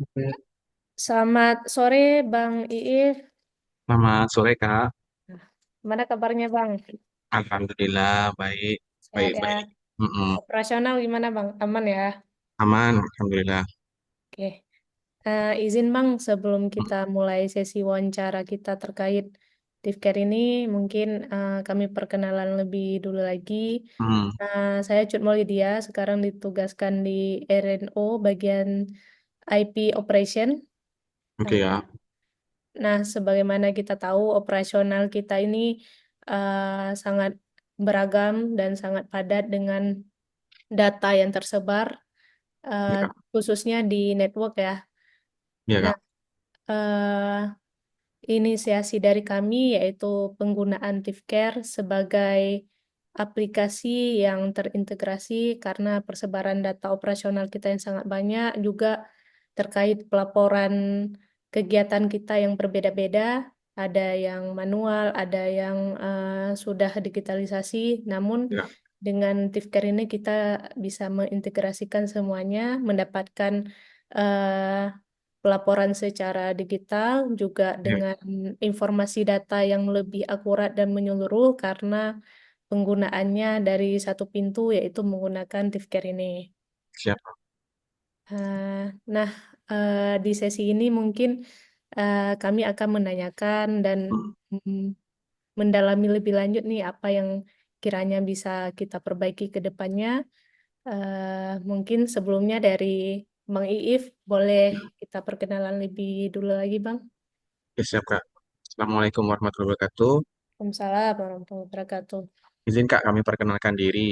Oke. Selamat sore Bang Iif. Selamat sore, Kak. Gimana kabarnya Bang? Alhamdulillah, baik. Sehat Baik, ya? baik. Mm-mm. Operasional gimana Bang? Aman ya? Aman, Alhamdulillah. Oke. Izin Bang, sebelum Mm, kita mulai sesi wawancara kita terkait Tifker ini, mungkin kami perkenalan lebih dulu lagi. mm. Saya Cut Maulidia, sekarang ditugaskan di RNO bagian IP Operation. Oke Eh, ya. Nah, sebagaimana kita tahu, operasional kita ini sangat beragam dan sangat padat dengan data yang tersebar, eh, Ya, Kak. khususnya di network ya. Ya, Nah, Kak. inisiasi dari kami yaitu penggunaan Tifcare sebagai aplikasi yang terintegrasi karena persebaran data operasional kita yang sangat banyak, juga terkait pelaporan kegiatan kita yang berbeda-beda, ada yang manual, ada yang sudah digitalisasi, namun Ya, dengan Tifcare ini kita bisa mengintegrasikan semuanya, mendapatkan pelaporan secara digital juga ya. dengan informasi data yang lebih akurat dan menyeluruh karena penggunaannya dari satu pintu yaitu menggunakan Tifker ini. Siap. Eh, nah, di sesi ini mungkin kami akan menanyakan dan Mm. mm, mendalami lebih lanjut nih apa yang kiranya bisa kita perbaiki ke depannya. Mungkin sebelumnya dari Bang Iif, boleh kita perkenalan lebih dulu lagi, Bang? Oke, siap, Kak. Assalamualaikum warahmatullahi wabarakatuh. Waalaikumsalam warahmatullahi wabarakatuh. Izin, Kak, kami perkenalkan diri.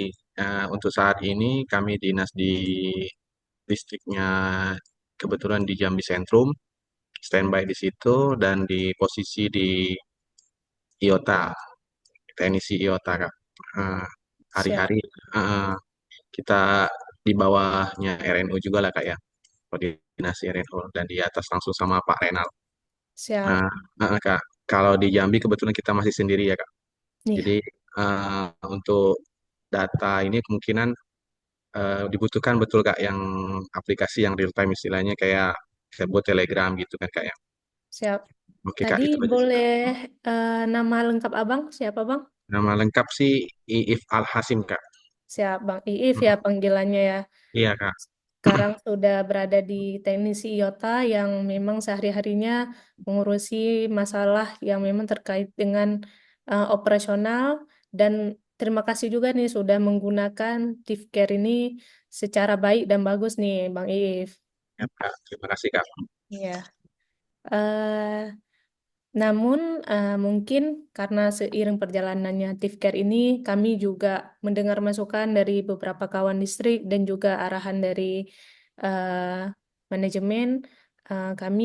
Untuk saat ini, kami dinas di listriknya kebetulan di Jambi Sentrum, standby di situ, dan di posisi di IOTA, teknisi IOTA, Kak. Eh, Siap, Hari-hari eh, kita di bawahnya RNU juga lah Kak ya, koordinasi RNU dan di atas langsung sama Pak Renal. siap. Nah, Kak, kalau di Jambi kebetulan kita masih sendiri ya Kak. Jadi Iya, untuk data ini kemungkinan dibutuhkan betul Kak yang aplikasi yang real time istilahnya kayak saya buat Telegram gitu kan Kak ya. siap. Oke Kak, Tadi itu aja sih boleh Kak. nama lengkap Abang, siapa Bang? Nama lengkap sih Iif Al Hasim Kak. Siap, Bang Iif Hmm, ya panggilannya ya. Iya Kak. Sekarang sudah berada di teknisi IOTA yang memang sehari-harinya mengurusi masalah yang memang terkait dengan operasional dan terima kasih juga nih sudah menggunakan Tifcare ini secara baik dan bagus nih, Bang Iif. Ya, Kak. Terima kasih Kak. Ya. Namun mungkin karena seiring perjalanannya Tifker ini kami juga mendengar masukan dari beberapa kawan distrik dan juga arahan dari eh, manajemen. Kami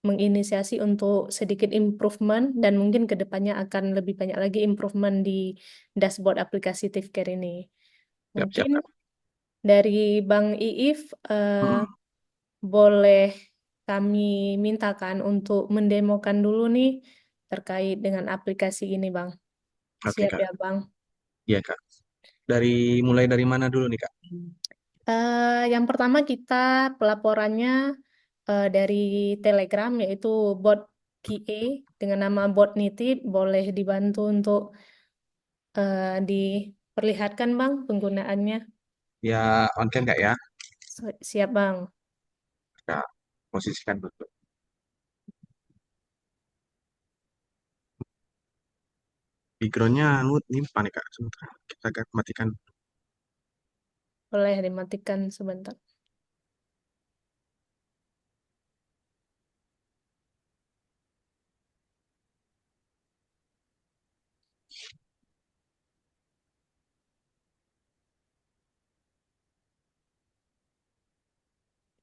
menginisiasi untuk sedikit improvement dan mungkin ke depannya akan lebih banyak lagi improvement di dashboard aplikasi Tifker ini. Siap, siap Mungkin Kak. dari Bang Iif Hmm, boleh kami mintakan untuk mendemokan dulu nih terkait dengan aplikasi ini, Bang. Oke Siap Kak. ya, Bang. Iya Kak. Mulai dari mana dulu nih Kak? Yang pertama kita pelaporannya dari Telegram yaitu bot QA dengan nama bot nitip boleh dibantu untuk diperlihatkan, Bang, penggunaannya. Ya on cam Kak ya. Siap, Bang. Kak, posisikan dulu. Backgroundnya ini panik Kak. Sebentar. Kita agak matikan. Boleh dimatikan sebentar.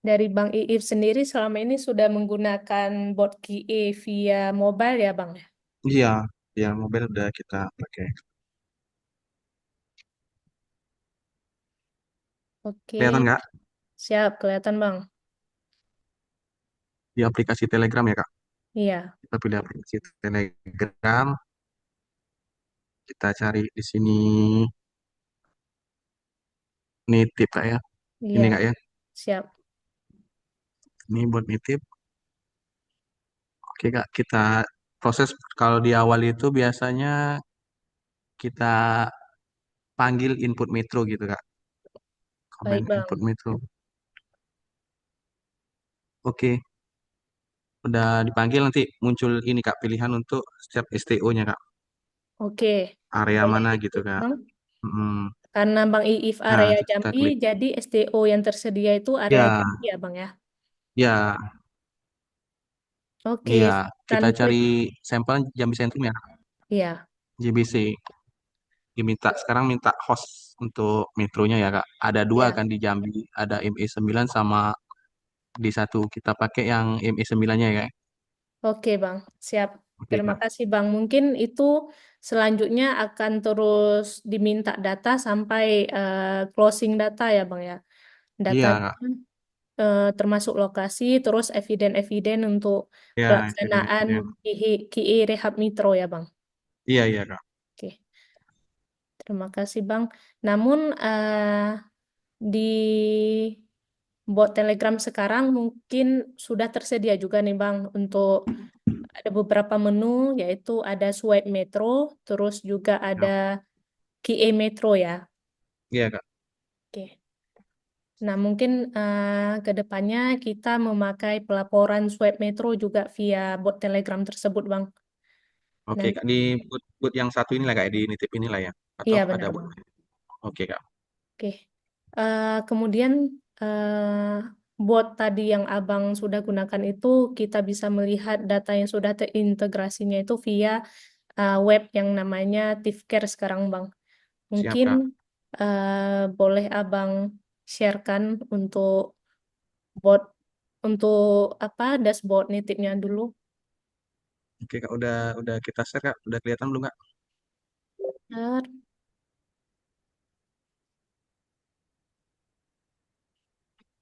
Dari Bang Iif sendiri selama ini sudah menggunakan bot QA via mobile ya Bang ya? Iya, ya mobil udah kita pakai. Oke, Kelihatan nggak siap kelihatan Bang. di aplikasi Telegram ya Kak? Iya, Kita pilih aplikasi Telegram. Kita cari di sini nitip Kak ya. Ini iya, Kak ya. siap. Ini buat nitip. Oke Kak, kita proses kalau di awal itu biasanya kita panggil input metro gitu Kak. Baik, Comment input Bang. metro. Oke, udah dipanggil nanti muncul ini Kak, pilihan untuk setiap STO-nya Kak. Oke. Area Boleh mana gitu diklik, Kak. Bang. Hmm. Karena Bang Iif Nah, area itu kita Jambi, klik. jadi STO yang tersedia itu area Ya, Jambi ya, Bang ya? ya, iya. Oke. Kita Dan cari klik. sampel Jambi Sentrum ya, Iya. JBC. Diminta sekarang minta host untuk metronya ya Kak. Ada dua Iya. kan di Jambi, ada ME 9 sama di satu kita pakai yang ME 9-nya ya. Oke, Bang. Siap. Oke Terima Kak. kasih, Bang. Mungkin itu selanjutnya akan terus diminta data sampai closing data ya, Bang ya. Iya Datanya Kak. termasuk lokasi, terus eviden-eviden untuk Ya, pelaksanaan eviden. KI Rehab Mitro ya, Bang. Iya, iya Kak. Oke, terima kasih, Bang. Namun di bot Telegram sekarang mungkin sudah tersedia juga nih, Bang, untuk ada beberapa menu, yaitu ada Swipe Metro, terus juga ada Ya. QA Metro ya. Iya Kak. Oke. Nah, mungkin ke depannya kita memakai pelaporan Swipe Metro juga via bot Telegram tersebut, Bang. Oke Nanti, Kak, di boot yang satu inilah Kak, di nitip inilah ya. Atau iya ada benar, boot Bang. lain? Oke Kak. Oke. Kemudian bot tadi yang Abang sudah gunakan itu kita bisa melihat data yang sudah terintegrasinya itu via web yang namanya Tifker sekarang, Bang. Siap Mungkin Kak. boleh Abang sharekan untuk bot untuk apa dashboard nitipnya dulu. Oke Kak, udah kita share Kak. Udah kelihatan belum Kak? Bentar,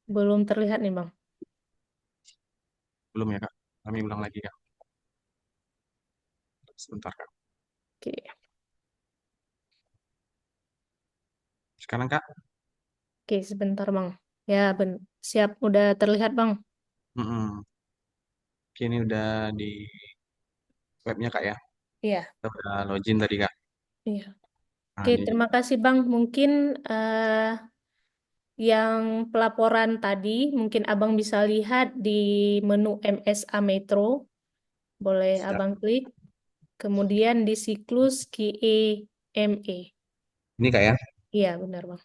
belum terlihat nih, Bang. Belum ya Kak. Kami ulang lagi Kak. Sebentar Kak. Oke. Sekarang Kak. Oke, sebentar, Bang. Ya, siap. Udah terlihat, Bang. Mm-mm. Oke, ini udah di webnya Kak ya. Iya, Kita udah login tadi Kak. iya. Nah, Oke, di terima kasih, Bang. Mungkin yang pelaporan tadi, mungkin Abang bisa lihat di menu MSA Metro. Boleh siap. Abang klik. Kemudian di siklus QEME. Ini Kak ya. Iya, benar, Bang.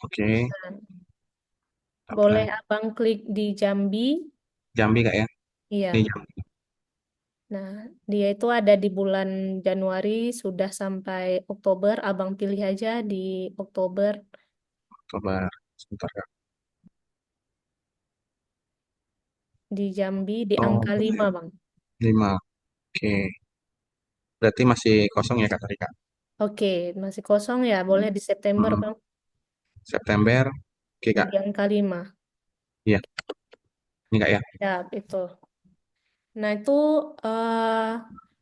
Oke. Nah, boleh Apply. Abang klik di Jambi. Jambi Kak ya. Ini Iya. Jambi. Nah, dia itu ada di bulan Januari, sudah sampai Oktober. Abang pilih aja di Oktober, Coba sebentar Kak. di Jambi, di Oh, angka 5, Bang. 5. Oke. Berarti masih kosong ya Kak tadi Kak. Oke, masih kosong ya. Boleh di September, Mm-mm. Bang. September. Oke Kak. Di angka 5. Iya, ini Kak ya. Ya, itu. Nah, itu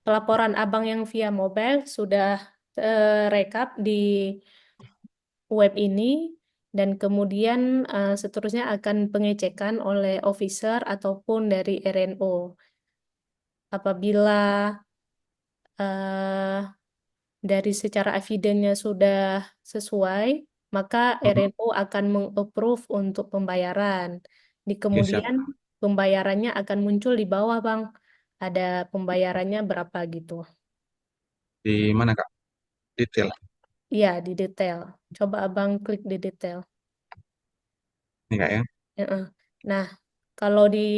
pelaporan Abang yang via mobile sudah rekap di web ini. Dan kemudian seterusnya akan pengecekan oleh officer ataupun dari RNO. Apabila eh, dari secara evidennya sudah sesuai, maka Mm-mm. RNO akan meng-approve untuk pembayaran. Di Oke, siap. kemudian pembayarannya akan muncul di bawah, Bang. Ada pembayarannya berapa gitu. Di mana Kak? Detail. Iya, di detail. Coba Abang klik di detail. Ini Kak ya. Heeh. Nah, kalau di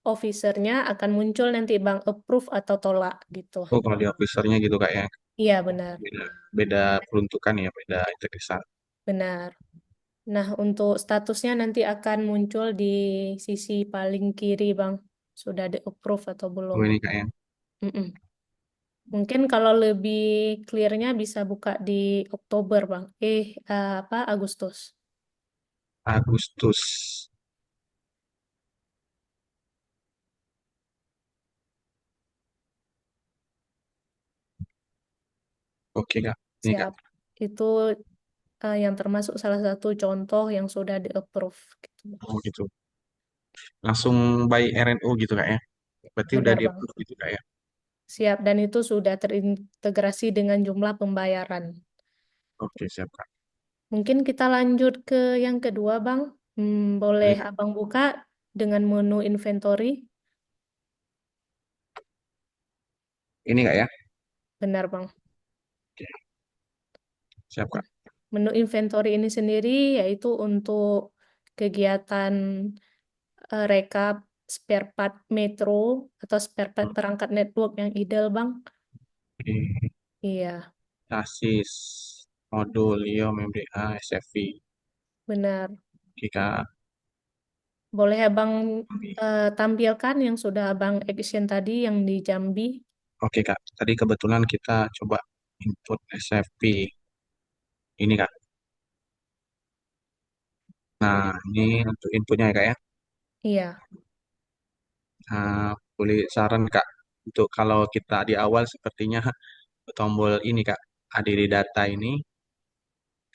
officernya akan muncul nanti Bang approve atau tolak gitu. Oh, kalau di officernya gitu Kak ya. Iya, benar. Beda, beda peruntukan ya, beda integrisan. Benar. Nah, untuk statusnya nanti akan muncul di sisi paling kiri, Bang. Sudah di-approve atau belum. Oh, ini Kak ya. Mm-mm. Mungkin kalau lebih clear-nya bisa buka di Oktober, Bang. Apa? Agustus. Agustus. Oke Kak. Ini Kak. Siap. Itu yang termasuk salah satu contoh yang sudah di-approve gitu. Oh gitu. Langsung by RNU gitu kak ya. Berarti udah Benar, Bang. di-approve gitu kak ya. Siap, dan itu sudah terintegrasi dengan jumlah pembayaran. Oke siap kak. Mungkin kita lanjut ke yang kedua, Bang. Boleh Boleh. Abang buka dengan menu inventory. Ini kak ya. Benar, Bang. Oke, siap kak. Menu inventory ini sendiri yaitu untuk kegiatan rekap spare part Metro atau spare part perangkat network yang ideal, Bang. Oke. Iya, Sasis, modul, IO, memori A, SFV. benar. Oke kak. Boleh Abang tampilkan yang sudah Abang action tadi yang di Jambi? Oke kak. Tadi kebetulan kita coba input SFP. Ini kak. Nah ini untuk inputnya ya kak ya. Iya. Nah, boleh saran kak. Untuk kalau kita di awal sepertinya tombol ini kak. ADD data ini.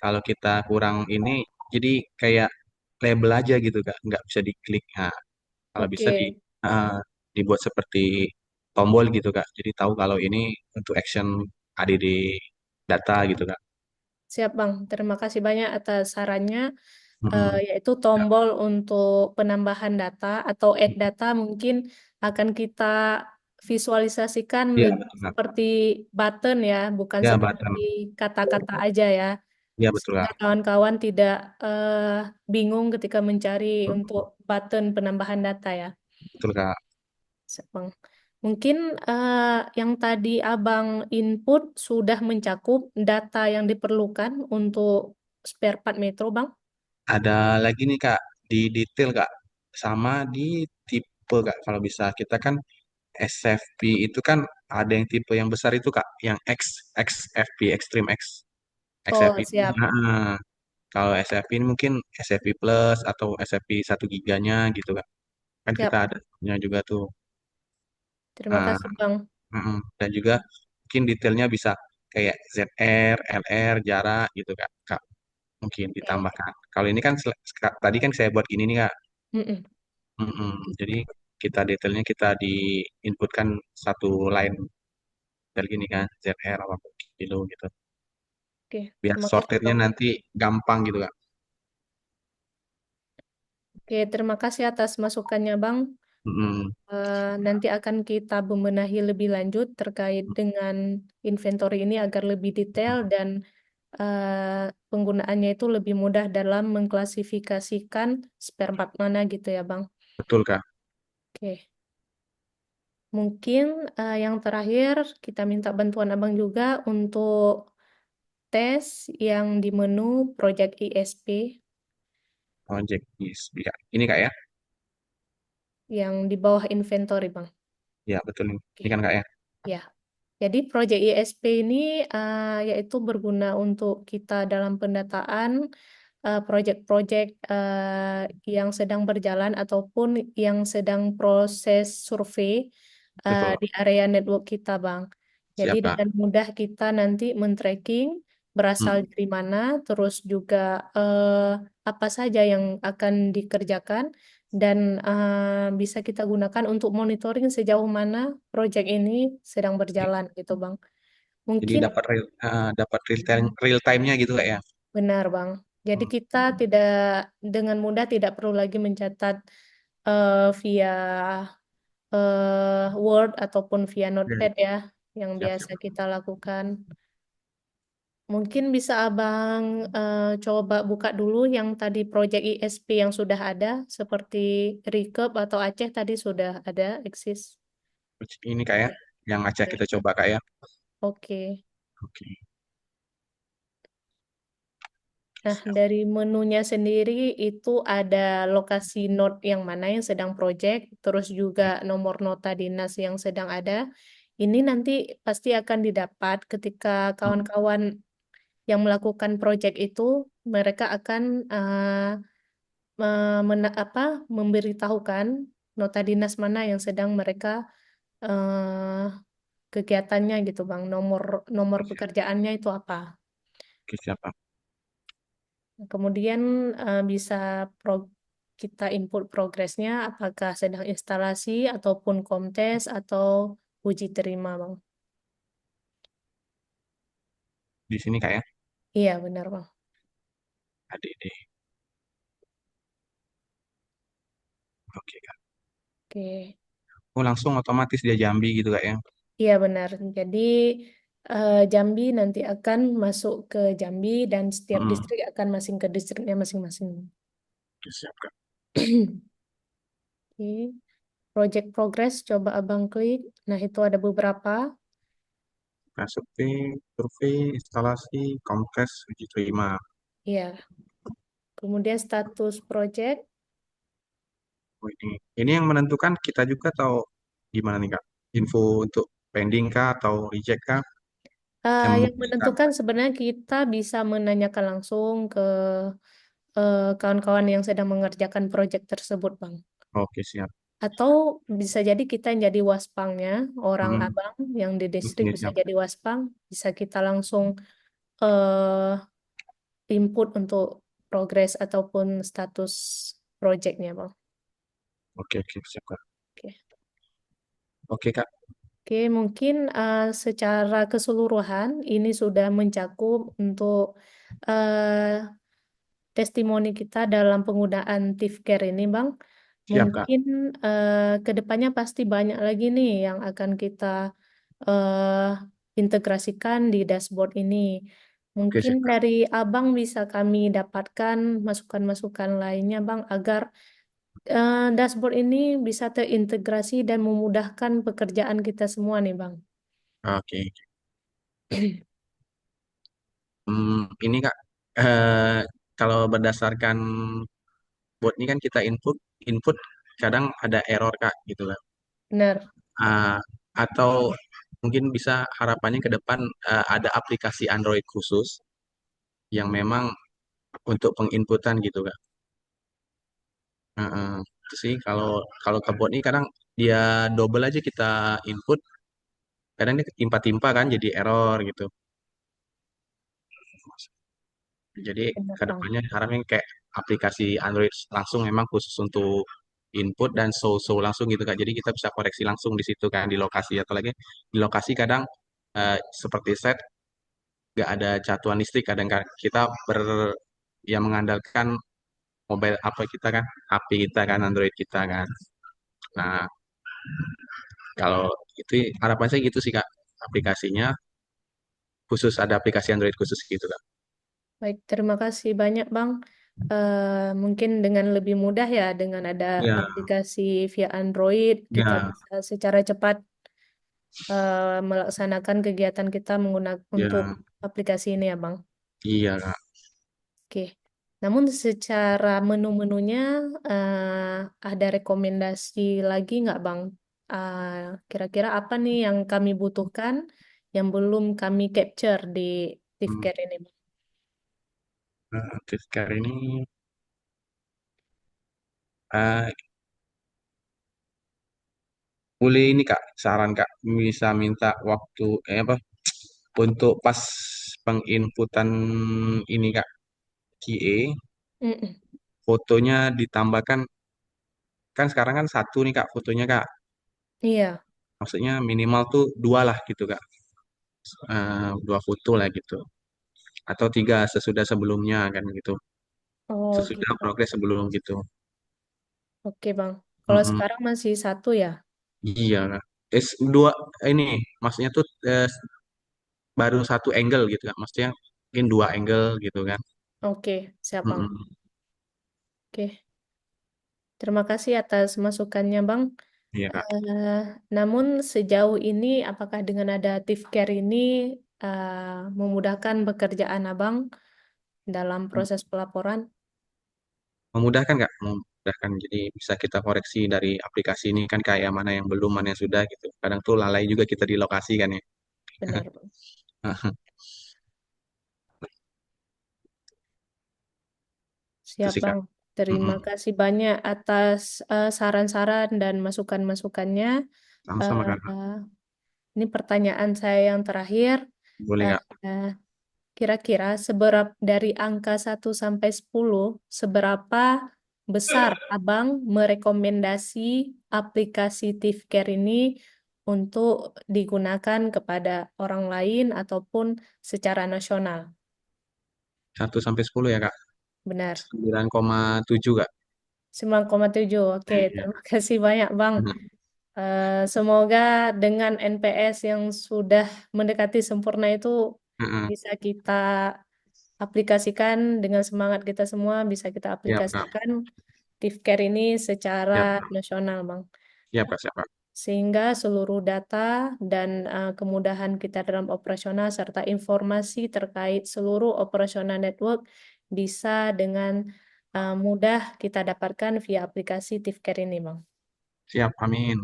Kalau kita kurang ini. Jadi kayak label aja gitu kak. Nggak bisa diklik. Nah, kalau bisa Oke, uh, dibuat seperti tombol gitu Kak. Jadi tahu kalau ini untuk action ADD data gitu Kak. siap Bang. Terima kasih banyak atas sarannya. Mm-mm. Yaitu tombol untuk penambahan data atau add data mungkin akan kita visualisasikan Iya lebih betul Kak. seperti button ya, bukan Ya seperti button. kata-kata aja ya. Iya betul Sehingga Kak. kawan-kawan tidak bingung ketika mencari untuk button penambahan data ya. Betul Kak. Bang. Mungkin yang tadi Abang input sudah mencakup data yang diperlukan untuk spare part Metro, Bang. Ada lagi nih Kak di detail Kak sama di tipe Kak. Kalau bisa kita kan SFP itu kan ada yang tipe yang besar itu Kak, yang XFP Extreme X XFP. Oh, siap. Nah, kalau SFP ini mungkin SFP Plus atau SFP 1 giganya gitu Kak. Kan kita Siap. ada punya juga tuh. Terima Nah, kasih, Bang. dan juga mungkin detailnya bisa kayak ZR, LR, jarak gitu Kak. Kak, mungkin Oke. ditambahkan. Kalau ini kan tadi kan saya buat gini nih Kak. Mm-mm. Jadi kita detailnya kita di inputkan satu line dari gini kan, ZR apa kilo gitu. Oke, Biar terima kasih, sortirnya Bang. nanti gampang gitu Kak. Oke, terima kasih atas masukannya, Bang. Mm-mm. Nanti akan kita bebenahi lebih lanjut terkait dengan inventory ini agar lebih detail dan penggunaannya itu lebih mudah dalam mengklasifikasikan spare part mana gitu ya, Bang. Betul Kak. Oke, mungkin yang terakhir kita minta bantuan Abang juga untuk tes yang di menu Project ISP Project is Kak. Ini Kak ya. yang di bawah inventory, Bang. Ya betul ini. Oke, Ini kan Kak ya. ya. Jadi Project ISP ini yaitu berguna untuk kita dalam pendataan proyek-proyek yang sedang berjalan ataupun yang sedang proses survei Betul. di area network kita, Bang. Jadi Siap Kak. dengan mudah kita nanti men-tracking berasal Mm, dari mana, terus juga apa saja yang akan dikerjakan dan bisa kita gunakan untuk monitoring sejauh mana proyek ini sedang oke. berjalan gitu, Bang. Jadi Mungkin dapat real time-nya gitu Kak ya. benar, Bang. Jadi Hmm. kita tidak dengan mudah tidak perlu lagi mencatat via Word ataupun via Ya, Notepad ya, yang siap biasa siap. kita lakukan. Mungkin bisa Abang coba buka dulu yang tadi Project ISP yang sudah ada, seperti Recurve atau Aceh tadi sudah ada, eksis. Ini Kak ya. Yang Aceh kita coba Kak ya. Oke. Oke. Nah, dari menunya sendiri itu ada lokasi node yang mana yang sedang project, terus juga nomor nota dinas yang sedang ada. Ini nanti pasti akan didapat ketika Hmm, kawan-kawan yang melakukan project itu, mereka akan memberitahukan nota dinas mana yang sedang mereka kegiatannya gitu, Bang. Nomor nomor oke, siap. pekerjaannya itu apa? Oke, siap Pak. Kemudian bisa kita input progresnya apakah sedang instalasi ataupun komtes atau uji terima, Bang. Di sini Kak ya. Iya, benar, Bang. ADD. Oke Kak. Oke. Oh langsung otomatis dia Jambi gitu Kak ya. Iya, benar. Jadi Jambi nanti akan masuk ke Jambi dan setiap Mm-mm. distrik akan masing ke distriknya masing-masing. Oke, siap Kak. Oke. Project progress coba Abang klik. Nah, itu ada beberapa. KSP, survei, instalasi, kompres, uji terima. Iya. Kemudian status project. Oh, ini yang menentukan kita juga atau gimana nih Kak? Info untuk pending kah atau reject kah? Yang Yang kita. menentukan sebenarnya kita bisa menanyakan langsung ke kawan-kawan yang sedang mengerjakan proyek tersebut, Bang. Oke, siap. Atau bisa jadi kita yang jadi waspangnya, orang Hmm, abang yang di distrik oke, bisa siap. jadi waspang, bisa kita langsung eh, input untuk progres ataupun status proyeknya, Bang. Oke, oke, siap Kak. Oke. Oke Kak, Oke, mungkin secara keseluruhan ini sudah mencakup untuk testimoni kita dalam penggunaan TIFCare ini, Bang. siap Kak. Mungkin ke depannya pasti banyak lagi nih yang akan kita eh, integrasikan di dashboard ini. Oke, Mungkin siap Kak. dari Abang bisa kami dapatkan masukan-masukan lainnya, Bang, agar dashboard ini bisa terintegrasi dan memudahkan pekerjaan kita semua nih, Bang. Oke. Ini Kak, eh, kalau berdasarkan bot ini kan kita input, input kadang ada error Kak, gitu kan. Benar, Ah, atau mungkin bisa harapannya ke depan ada aplikasi Android khusus yang memang untuk penginputan gitu Kak. Heeh. Itu sih kalau kalau ke bot ini kadang dia double aja kita input, kadang dia timpa-timpa kan jadi error gitu. Jadi benar, Bang. kedepannya harapnya kayak aplikasi Android langsung memang khusus untuk input dan show langsung gitu Kak. Jadi kita bisa koreksi langsung di situ kan di lokasi atau lagi di lokasi kadang seperti set nggak ada catuan listrik kadang kan kita ya mengandalkan mobile apa kita kan HP kita kan Android kita kan. Nah kalau itu harapan saya gitu sih Kak aplikasinya khusus ada aplikasi Android khusus gitu Kak. Baik, terima kasih banyak, Bang. Mungkin dengan lebih mudah ya, dengan ada Ya, aplikasi via Android, kita ya, bisa secara cepat melaksanakan kegiatan kita menggunakan untuk ya, aplikasi ini ya, Bang. iya Kak. Oke. Namun secara menu-menunya ada rekomendasi lagi nggak, Bang? Eh, Kira-kira apa nih yang kami butuhkan yang belum kami capture di Hmm. Tivcare ini, Bang? Sekarang ini eh, boleh ini Kak, saran Kak, bisa minta waktu apa untuk pas penginputan ini Kak, QA, Mm-mm. fotonya ditambahkan kan sekarang kan satu nih Kak fotonya Kak. Iya. Maksudnya minimal tuh dua lah gitu Kak. Dua foto lah gitu. Atau tiga sesudah sebelumnya kan gitu. Oh, Sesudah gitu, Bang. progres sebelum gitu. Oke, Bang. Kalau Mm-mm. sekarang masih satu ya? Iya Kak. Dua ini maksudnya tuh baru satu angle gitu Kak. Maksudnya mungkin dua angle gitu kan. Oke, siap, Bang. Mm-mm. Oke, terima kasih atas masukannya, Bang. Iya Kak. Eh, Namun sejauh ini, apakah dengan ada Tivcare ini memudahkan pekerjaan Abang dalam proses pelaporan? Memudahkan nggak? Memudahkan. Jadi bisa kita koreksi dari aplikasi ini kan kayak mana yang belum, mana yang sudah gitu. Kadang tuh lalai juga kita di lokasi kan ya. Benar, Bang. Itu Siap, sih Kak. Bang. Terima Mm-mm. kasih banyak atas saran-saran dan masukan-masukannya. Sama-sama Kak. Eh, ini pertanyaan saya yang terakhir. Boleh Eh, Kak. eh, kira-kira seberapa dari angka 1 sampai 10, seberapa besar Abang merekomendasi aplikasi Tifker ini untuk digunakan kepada orang lain ataupun secara nasional? 1 sampai 10 ya Kak. Benar. 9,7 Kak. 9,7. Oke, Iya. terima kasih banyak Bang. Mhm. Semoga dengan NPS yang sudah mendekati sempurna itu Mhm. bisa kita aplikasikan dengan semangat kita semua, bisa kita Siap Kak. aplikasikan Tifker ini secara Siap Kak. nasional, Bang. Siap Kak. Siap Kak. Sehingga seluruh data dan kemudahan kita dalam operasional serta informasi terkait seluruh operasional network bisa dengan mudah kita dapatkan via aplikasi Tifker ini, Bang. Siap. Amin.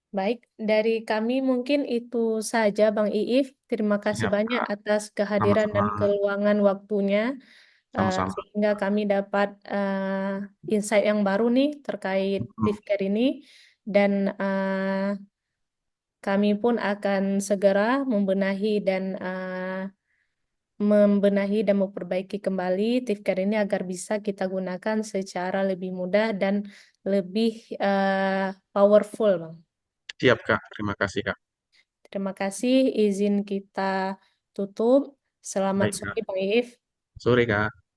Baik, dari kami mungkin itu saja, Bang Iif. Terima kasih Siap banyak Kak. atas kehadiran dan Sama-sama. keluangan waktunya, Sama-sama. sehingga kami dapat insight yang baru nih terkait Mhm. Tifker ini, dan kami pun akan segera membenahi dan memperbaiki kembali Tifker ini agar bisa kita gunakan secara lebih mudah dan lebih powerful, Bang. Siap Kak. Terima kasih Kak. Terima kasih, izin kita tutup. Selamat Baik sore, Kak. Bang Iif. Sore Kak.